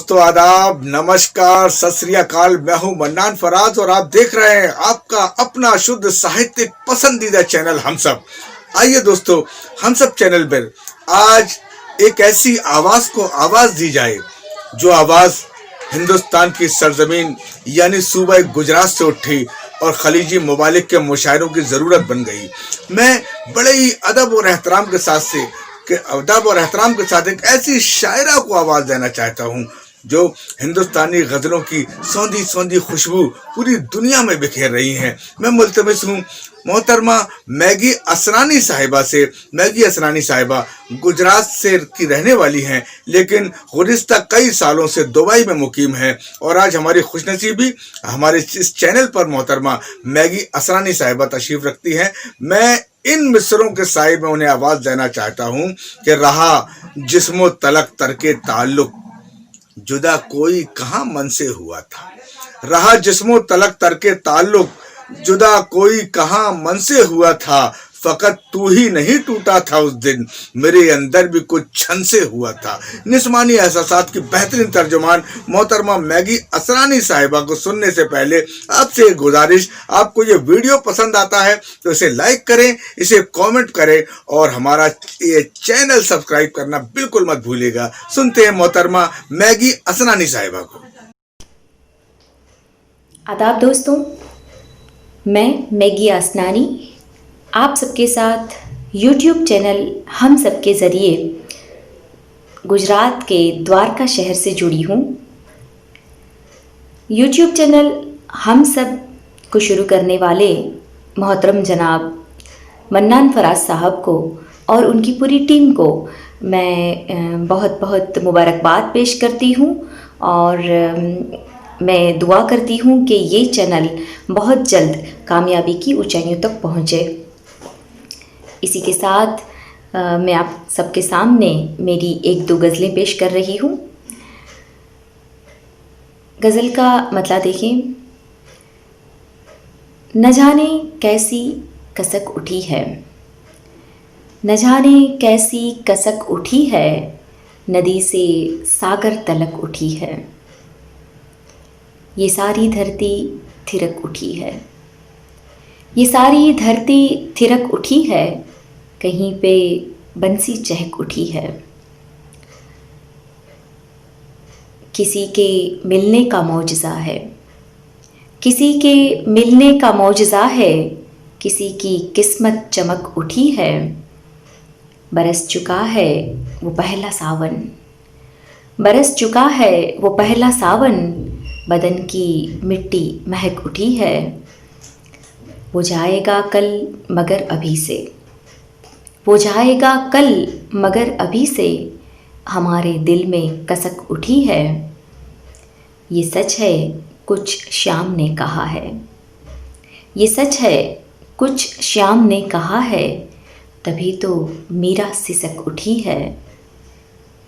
दोस्तों आदाब, नमस्कार, सत श्री अकाल। मैं हूं मन्नान फराज और आप देख रहे हैं आपका अपना शुद्ध साहित्यिक पसंदीदा चैनल हम सब। आइए दोस्तों, हम सब चैनल पर आज एक ऐसी आवाज को आवाज दी जाए जो आवाज हिंदुस्तान की सरजमीन यानी सूबा गुजरात से उठी और खलीजी ममालिक के मुशायरों की जरूरत बन गई। मैं बड़े ही अदब और एहतराम के साथ एक ऐसी शायरा को आवाज देना चाहता हूँ जो हिंदुस्तानी गजलों की सौंधी सौंधी खुशबू पूरी दुनिया में बिखेर रही हैं। मैं मुल्तमिस हूँ मोहतरमा मैगी असरानी साहिबा से। मैगी असरानी साहिबा गुजरात से की रहने वाली हैं, लेकिन गुज़िश्ता कई सालों से दुबई में मुकीम हैं और आज हमारी खुशनसीबी हमारे इस चैनल पर मोहतरमा मैगी असरानी साहिबा तशरीफ रखती हैं। मैं इन मिसरों के साहिब में उन्हें आवाज देना चाहता हूँ कि रहा जिस्मो तलक तरके ताल्लुक, जुदा कोई कहाँ मन से हुआ था। रहा जिस्मो तलक तरके ताल्लुक, जुदा कोई कहाँ मन से हुआ था। फकत तू ही नहीं टूटा था उस दिन, मेरे अंदर भी कुछ छन से हुआ था। निस्मानी एहसासात की बेहतरीन तर्जुमान मोहतरमा मैगी असरानी साहिबा को सुनने से पहले आपसे एक गुजारिश, आपको ये वीडियो पसंद आता है तो इसे लाइक करें, इसे कमेंट करें और हमारा ये चैनल सब्सक्राइब करना बिल्कुल मत भूलिएगा। सुनते हैं मोहतरमा मैगी असरानी साहिबा को। आदाब दोस्तों, मैं मैगी असरानी आप सबके साथ YouTube चैनल हम सब के ज़रिए गुजरात के द्वारका शहर से जुड़ी हूँ। YouTube चैनल हम सब को शुरू करने वाले मोहतरम जनाब मन्नान फराज साहब को और उनकी पूरी टीम को मैं बहुत बहुत मुबारकबाद पेश करती हूँ और मैं दुआ करती हूँ कि ये चैनल बहुत जल्द कामयाबी की ऊंचाइयों तक पहुँचे। इसी के साथ मैं आप सबके सामने मेरी एक दो गज़लें पेश कर रही हूँ। गज़ल का मतलब देखें। न जाने कैसी कसक उठी है, न जाने कैसी कसक उठी है, नदी से सागर तलक उठी है। ये सारी धरती थिरक उठी है, ये सारी धरती थिरक उठी है, कहीं पे बंसी चहक उठी है। किसी के मिलने का मौजज़ा है, किसी के मिलने का मौजज़ा है, किसी की किस्मत चमक उठी है। बरस चुका है वो पहला सावन, बरस चुका है वो पहला सावन, बदन की मिट्टी महक उठी है। वो जाएगा कल मगर अभी से, वो जाएगा कल मगर अभी से, हमारे दिल में कसक उठी है। ये सच है कुछ श्याम ने कहा है, ये सच है कुछ श्याम ने कहा है, तभी तो मीरा सिसक उठी है।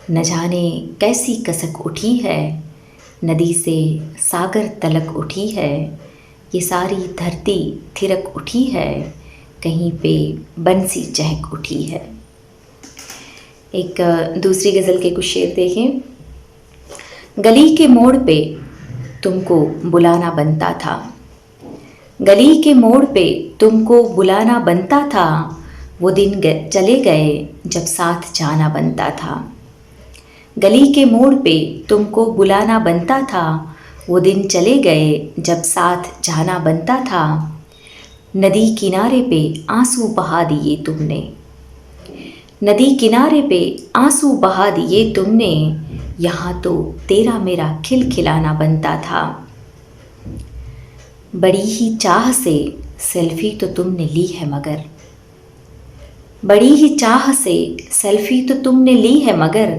न जाने कैसी कसक उठी है, नदी से सागर तलक उठी है। ये सारी धरती थिरक उठी है, कहीं पे बंसी चहक उठी है। एक दूसरी गज़ल के कुछ शेर देखें। गली के मोड़ पे तुमको बुलाना बनता था, गली के मोड़ पे तुमको बुलाना बनता था, वो दिन चले गए जब साथ जाना बनता था। गली के मोड़ पे तुमको बुलाना बनता था, वो दिन चले गए जब साथ जाना बनता था। नदी किनारे पे आंसू बहा दिए तुमने, नदी किनारे पे आंसू बहा दिए तुमने, यहाँ तो तेरा मेरा खिलखिलाना बनता था। बड़ी ही चाह से सेल्फी तो तुमने ली है मगर, बड़ी ही चाह से सेल्फी तो तुमने ली है मगर,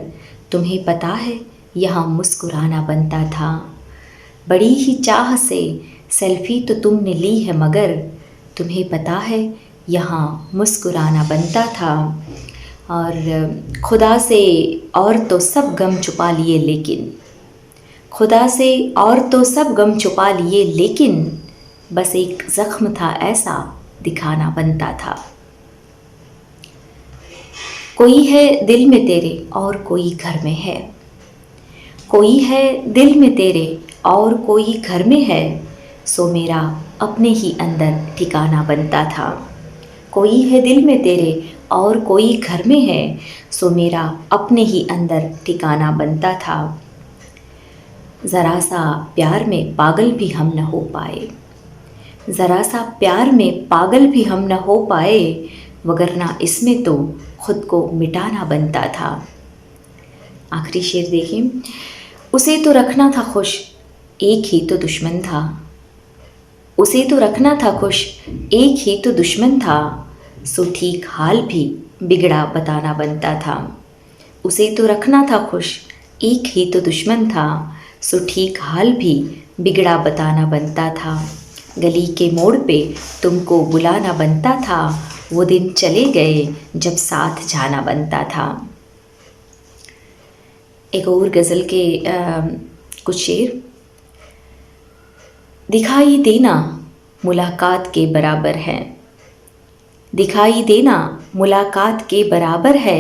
तुम्हें पता है यहाँ मुस्कुराना बनता था। बड़ी ही चाह से सेल्फी तो तुमने ली है मगर, तुम्हें पता है यहाँ मुस्कुराना बनता था। और खुदा से और तो सब गम छुपा लिए लेकिन, खुदा से और तो सब गम छुपा लिए लेकिन, बस एक ज़ख्म था ऐसा दिखाना बनता था। कोई है दिल में तेरे और कोई घर में है, कोई है दिल में तेरे और कोई घर में है, सो मेरा अपने ही अंदर ठिकाना बनता था। कोई है दिल में तेरे और कोई घर में है, सो मेरा अपने ही अंदर ठिकाना बनता था। ज़रा सा प्यार में पागल भी हम न हो पाए, ज़रा सा प्यार में पागल भी हम न हो पाए, वगरना इसमें तो खुद को मिटाना बनता था। आखिरी शेर देखिए। उसे तो रखना था खुश, एक ही तो दुश्मन था। उसे तो रखना था खुश, एक ही तो दुश्मन था, सो ठीक हाल भी बिगड़ा बताना बनता था। उसे तो रखना था खुश, एक ही तो दुश्मन था, सो ठीक हाल भी बिगड़ा बताना बनता था। गली के मोड़ पे तुमको बुलाना बनता था, वो दिन चले गए जब साथ जाना बनता था। एक और गज़ल के कुछ शेर। दिखाई देना मुलाकात के बराबर है, दिखाई देना मुलाकात के बराबर है,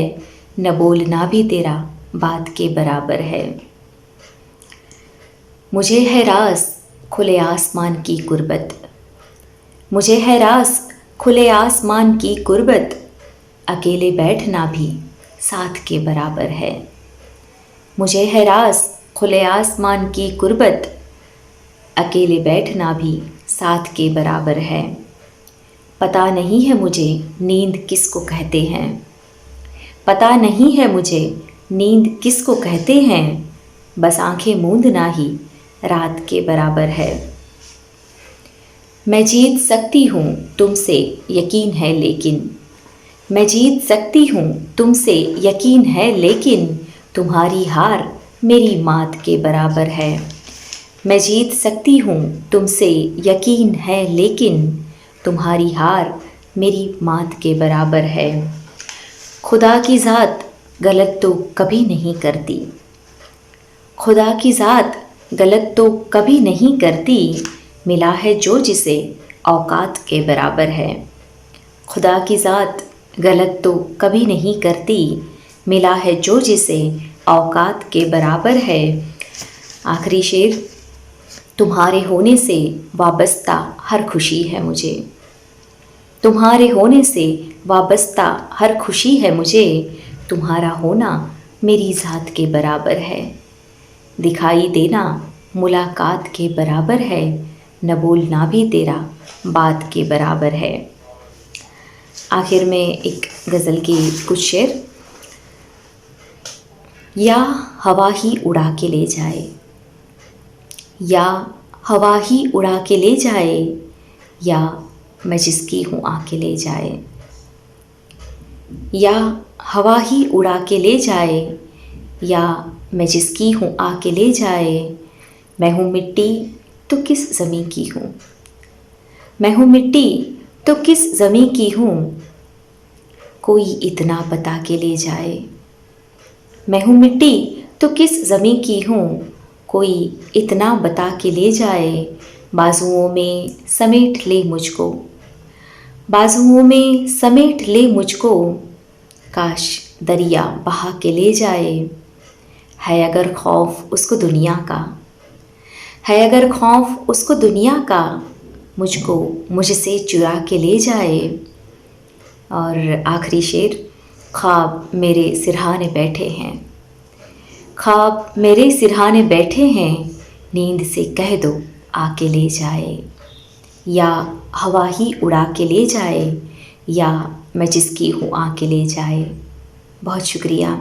न बोलना भी तेरा बात के बराबर है। मुझे है रास खुले आसमान की कुर्बत, मुझे है रास खुले आसमान की कुर्बत, अकेले बैठना भी साथ के बराबर है। मुझे है रास खुले आसमान की कुर्बत, अकेले बैठना भी साथ के बराबर है। पता नहीं है मुझे नींद किसको कहते हैं, पता नहीं है मुझे नींद किसको कहते हैं, बस आंखें मूंदना ही रात के बराबर है। मैं जीत सकती हूँ तुमसे यकीन है लेकिन, मैं जीत सकती हूँ तुमसे यकीन है लेकिन, तुम्हारी हार मेरी मात के बराबर है। मैं जीत सकती हूँ तुमसे यकीन है लेकिन, तुम्हारी हार मेरी मात के बराबर है। खुदा की ज़ात गलत तो कभी नहीं करती, खुदा की ज़ात गलत तो कभी नहीं करती, मिला है जो जिसे औकात के बराबर है। खुदा की ज़ात गलत तो कभी नहीं करती, मिला है जो जिसे औकात के बराबर है। आखिरी शेर। तुम्हारे होने से वाबस्ता हर खुशी है मुझे, तुम्हारे होने से वाबस्ता हर खुशी है मुझे, तुम्हारा होना मेरी ज़ात के बराबर है। दिखाई देना मुलाकात के बराबर है, न बोलना भी तेरा बात के बराबर है। आखिर में एक गज़ल की कुछ शेर। या हवा ही उड़ा के ले जाए, या हवा ही उड़ा के ले जाए, या मैं जिसकी हूँ आके ले जाए। या हवा ही उड़ा के ले जाए, या मैं जिसकी हूँ आके ले जाए। मैं हूँ मिट्टी तो किस ज़मीं की हूँ, मैं हूँ मिट्टी तो किस ज़मीं की हूँ, कोई इतना बता के ले जाए। मैं हूँ मिट्टी तो किस ज़मीं की हूँ, कोई इतना बता के ले जाए। बाजुओं में समेट ले मुझको, बाजुओं में समेट ले मुझको, काश दरिया बहा के ले जाए। है अगर खौफ उसको दुनिया का, है अगर खौफ उसको दुनिया का, मुझको मुझसे चुरा के ले जाए। और आखिरी शेर। ख्वाब मेरे सिरहाने बैठे हैं, ख्वाब मेरे सिरहाने बैठे हैं, नींद से कह दो आके ले जाए। या हवा ही उड़ा के ले जाए, या मैं जिसकी हूँ आके ले जाए। बहुत शुक्रिया।